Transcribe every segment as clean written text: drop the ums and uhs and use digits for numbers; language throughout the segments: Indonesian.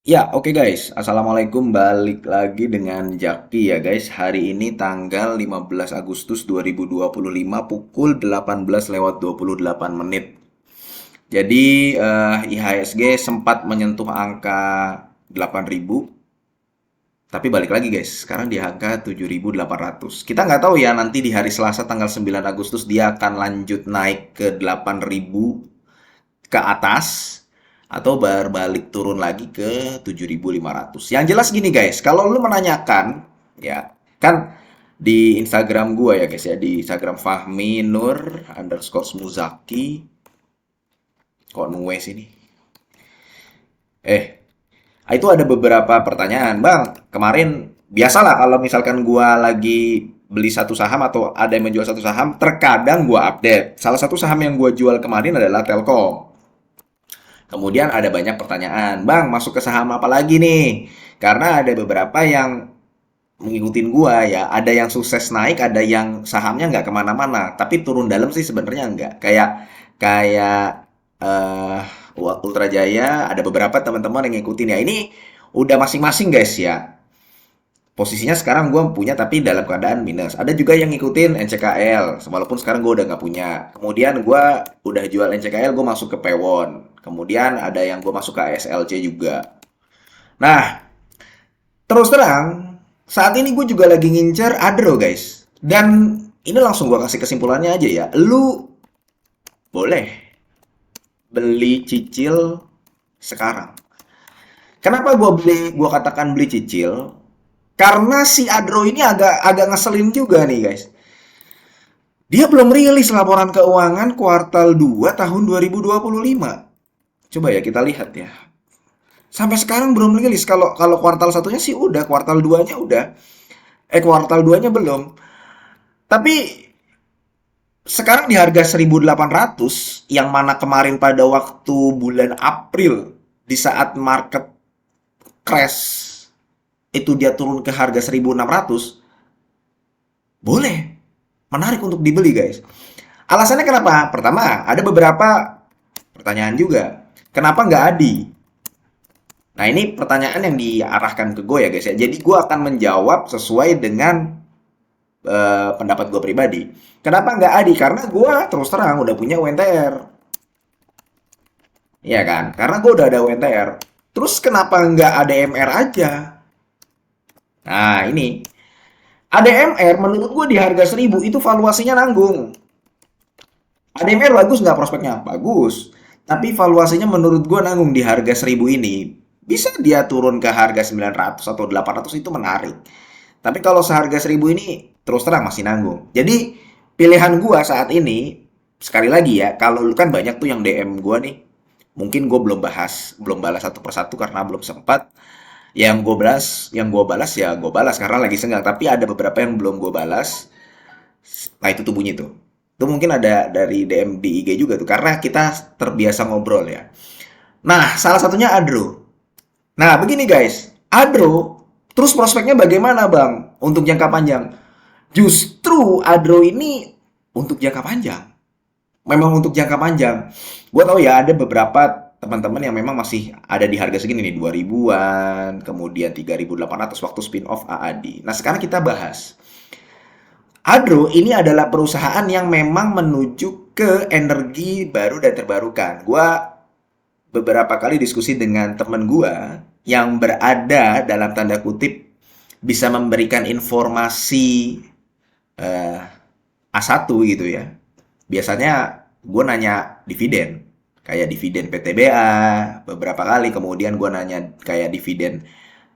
Ya, oke guys. Assalamualaikum. Balik lagi dengan Jaki ya guys. Hari ini tanggal 15 Agustus 2025 pukul 18:28. Jadi IHSG sempat menyentuh angka 8.000, tapi balik lagi guys. Sekarang di angka 7.800. Kita nggak tahu ya nanti di hari Selasa tanggal 9 Agustus dia akan lanjut naik ke 8.000 ke atas atau berbalik turun lagi ke 7.500. Yang jelas gini guys, kalau lu menanyakan ya kan di Instagram gua ya guys ya, di Instagram Fahmi Nur underscore Muzaki, kok nuwes ini. Itu ada beberapa pertanyaan, Bang. Kemarin biasalah kalau misalkan gua lagi beli satu saham atau ada yang menjual satu saham, terkadang gua update. Salah satu saham yang gua jual kemarin adalah Telkom. Kemudian ada banyak pertanyaan, Bang, masuk ke saham apa lagi nih? Karena ada beberapa yang ngikutin gua ya, ada yang sukses naik, ada yang sahamnya nggak kemana-mana, tapi turun dalam sih sebenarnya nggak. Kayak kayak eh Ultra Jaya, ada beberapa teman-teman yang ngikutin ya. Ini udah masing-masing guys ya. Posisinya sekarang gue punya tapi dalam keadaan minus. Ada juga yang ngikutin NCKL, walaupun sekarang gue udah nggak punya. Kemudian gue udah jual NCKL, gue masuk ke Pewon. Kemudian ada yang gue masuk ke ASLC juga. Nah, terus terang, saat ini gue juga lagi ngincer Adro guys. Dan ini langsung gue kasih kesimpulannya aja ya. Lu boleh beli cicil sekarang. Kenapa gue katakan beli cicil? Karena si Adro ini agak agak ngeselin juga nih guys. Dia belum rilis laporan keuangan kuartal 2 tahun 2025. Coba ya kita lihat ya. Sampai sekarang belum rilis. Kalau kalau kuartal satunya sih udah, kuartal 2-nya udah. Kuartal 2-nya belum. Tapi sekarang di harga 1.800 yang mana kemarin pada waktu bulan April di saat market crash itu dia turun ke harga 1.600, boleh. Menarik untuk dibeli, guys. Alasannya kenapa? Pertama, ada beberapa pertanyaan juga. Kenapa nggak Adi? Nah, ini pertanyaan yang diarahkan ke gue ya, guys ya. Jadi, gue akan menjawab sesuai dengan pendapat gue pribadi. Kenapa nggak Adi? Karena gue terus terang udah punya UNTR. Iya kan? Karena gue udah ada UNTR. Terus kenapa nggak ADMR aja? Nah, ini. ADMR menurut gue di harga 1.000 itu valuasinya nanggung. ADMR bagus nggak prospeknya? Bagus. Tapi valuasinya menurut gue nanggung di harga 1.000 ini. Bisa dia turun ke harga 900 atau 800 itu menarik. Tapi kalau seharga 1.000 ini terus terang masih nanggung. Jadi pilihan gue saat ini, sekali lagi ya, kalau lu kan banyak tuh yang DM gue nih. Mungkin gue belum balas satu persatu karena belum sempat. Yang gue balas ya gue balas karena lagi senggang. Tapi ada beberapa yang belum gue balas. Nah itu tuh bunyi tuh. Itu mungkin ada dari DM di IG juga tuh. Karena kita terbiasa ngobrol ya. Nah salah satunya Adro. Nah begini guys. Adro, terus prospeknya bagaimana bang? Untuk jangka panjang. Justru Adro ini untuk jangka panjang. Memang untuk jangka panjang. Gue tahu ya ada beberapa teman-teman yang memang masih ada di harga segini nih 2.000-an, kemudian 3.800 waktu spin off AAD. Nah, sekarang kita bahas. Adro ini adalah perusahaan yang memang menuju ke energi baru dan terbarukan. Gua beberapa kali diskusi dengan temen gua yang berada dalam tanda kutip bisa memberikan informasi eh, A1 gitu ya. Biasanya gue nanya dividen, kayak dividen PTBA beberapa kali, kemudian gue nanya kayak dividen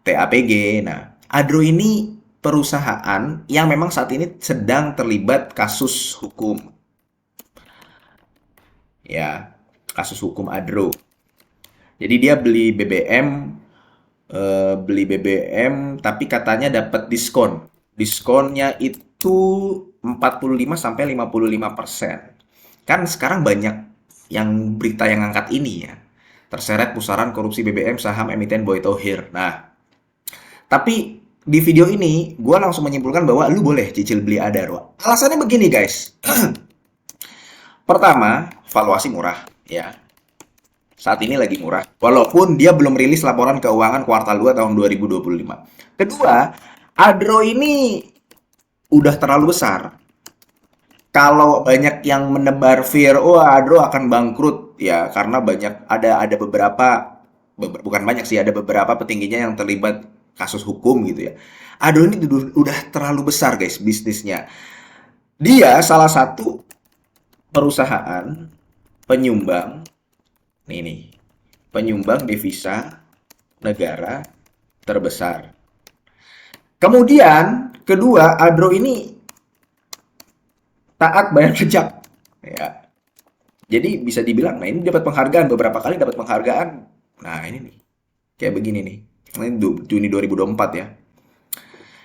TAPG. Nah, Adro ini perusahaan yang memang saat ini sedang terlibat kasus hukum. Ya, kasus hukum Adro. Jadi dia beli BBM, tapi katanya dapat diskon. Diskonnya itu 45 sampai 55%. Kan sekarang banyak yang berita yang angkat ini ya. Terseret pusaran korupsi BBM saham emiten Boy Tohir. Nah, tapi di video ini gue langsung menyimpulkan bahwa lu boleh cicil beli Adaro. Alasannya begini guys. Pertama, valuasi murah ya. Saat ini lagi murah. Walaupun dia belum rilis laporan keuangan kuartal 2 tahun 2025. Kedua, Adro ini udah terlalu besar. Kalau banyak yang menebar fear, oh Adro akan bangkrut ya karena ada beberapa bukan banyak sih, ada beberapa petingginya yang terlibat kasus hukum gitu ya. Adro ini udah terlalu besar guys bisnisnya. Dia salah satu perusahaan penyumbang nih nih, penyumbang devisa negara terbesar. Kemudian kedua, Adro ini taat bayar pajak ya. Jadi bisa dibilang, nah ini dapat penghargaan, beberapa kali dapat penghargaan. Nah ini nih, kayak begini nih. Ini Juni 2024 ya.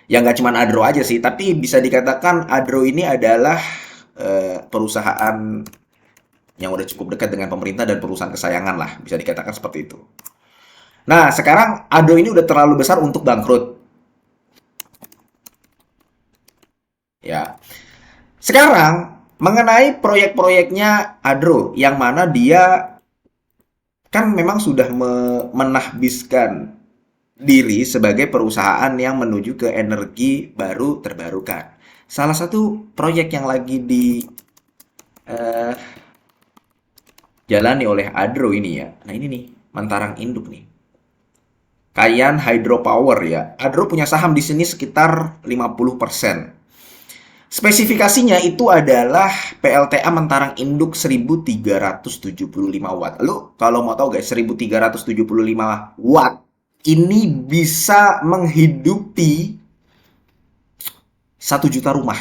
Ya nggak cuma Adro aja sih, tapi bisa dikatakan Adro ini adalah perusahaan yang udah cukup dekat dengan pemerintah dan perusahaan kesayangan lah, bisa dikatakan seperti itu. Nah, sekarang Adro ini udah terlalu besar untuk bangkrut. Ya, sekarang mengenai proyek-proyeknya Adro, yang mana dia kan memang sudah menahbiskan diri sebagai perusahaan yang menuju ke energi baru terbarukan. Salah satu proyek yang lagi dijalani oleh Adro ini ya. Nah ini nih, Mantarang Induk nih. Kayan Hydropower ya. Adro punya saham di sini sekitar 50%. Spesifikasinya itu adalah PLTA Mentarang Induk 1375 watt. Lalu kalau mau tahu guys, 1375 watt ini bisa menghidupi 1 juta rumah.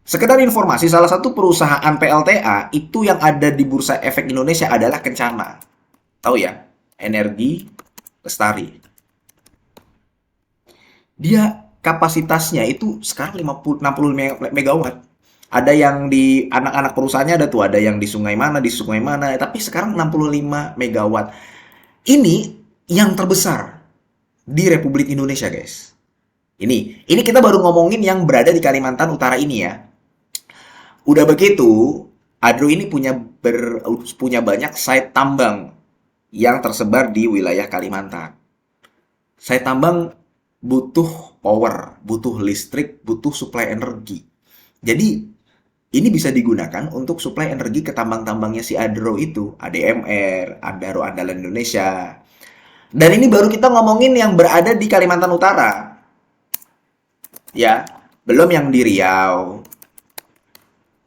Sekedar informasi, salah satu perusahaan PLTA itu yang ada di Bursa Efek Indonesia adalah Kencana. Tahu ya? Energi Lestari. Dia kapasitasnya itu sekarang 60 megawatt. Ada yang di anak-anak perusahaannya ada tuh, ada yang di sungai mana, tapi sekarang 65 megawatt. Ini yang terbesar di Republik Indonesia, guys. Ini kita baru ngomongin yang berada di Kalimantan Utara ini ya. Udah begitu, Adro ini punya banyak site tambang yang tersebar di wilayah Kalimantan. Site tambang butuh power, butuh listrik, butuh suplai energi. Jadi, ini bisa digunakan untuk suplai energi ke tambang-tambangnya si Adro itu, ADMR, Adaro Andalan Indonesia. Dan ini baru kita ngomongin yang berada di Kalimantan Utara. Ya, belum yang di Riau.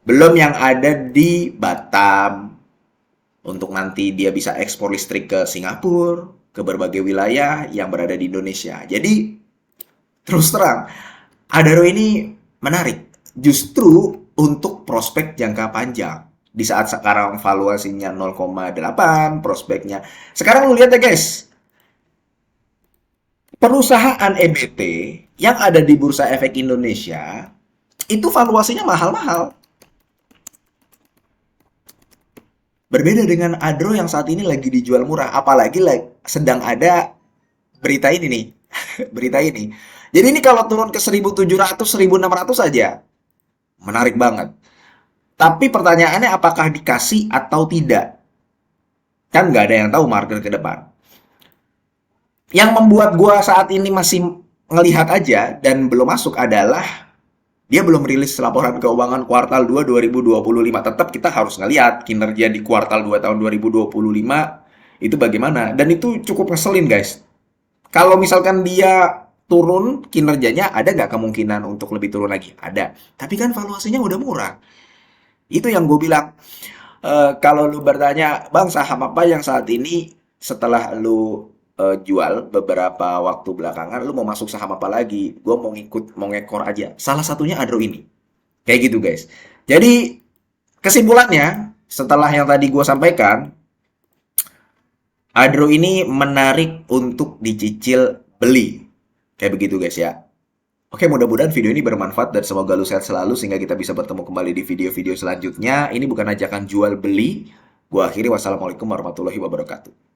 Belum yang ada di Batam. Untuk nanti dia bisa ekspor listrik ke Singapura, ke berbagai wilayah yang berada di Indonesia. Jadi, terus terang, Adaro ini menarik. Justru untuk prospek jangka panjang. Di saat sekarang valuasinya 0,8, prospeknya. Sekarang lu lihat ya guys. Perusahaan EBT yang ada di Bursa Efek Indonesia, itu valuasinya mahal-mahal. Berbeda dengan Adro yang saat ini lagi dijual murah. Apalagi sedang ada berita ini nih. Berita ini. Jadi ini kalau turun ke 1.700, 1.600 saja. Menarik banget. Tapi pertanyaannya apakah dikasih atau tidak? Kan nggak ada yang tahu market ke depan. Yang membuat gua saat ini masih ngelihat aja dan belum masuk adalah dia belum rilis laporan keuangan kuartal 2 2025. Tetap kita harus ngelihat kinerja di kuartal 2 tahun 2025 itu bagaimana. Dan itu cukup ngeselin guys. Kalau misalkan dia turun kinerjanya, ada nggak kemungkinan untuk lebih turun lagi? Ada. Tapi kan valuasinya udah murah. Itu yang gue bilang. Kalau lu bertanya, Bang saham apa yang saat ini setelah lu jual beberapa waktu belakangan, lu mau masuk saham apa lagi? Gue mau ngekor aja. Salah satunya Adro ini. Kayak gitu guys. Jadi kesimpulannya, setelah yang tadi gue sampaikan, Adro ini menarik untuk dicicil beli. Kayak begitu guys ya. Oke, mudah-mudahan video ini bermanfaat dan semoga lu sehat selalu sehingga kita bisa bertemu kembali di video-video selanjutnya. Ini bukan ajakan jual beli. Gua akhiri, wassalamualaikum warahmatullahi wabarakatuh.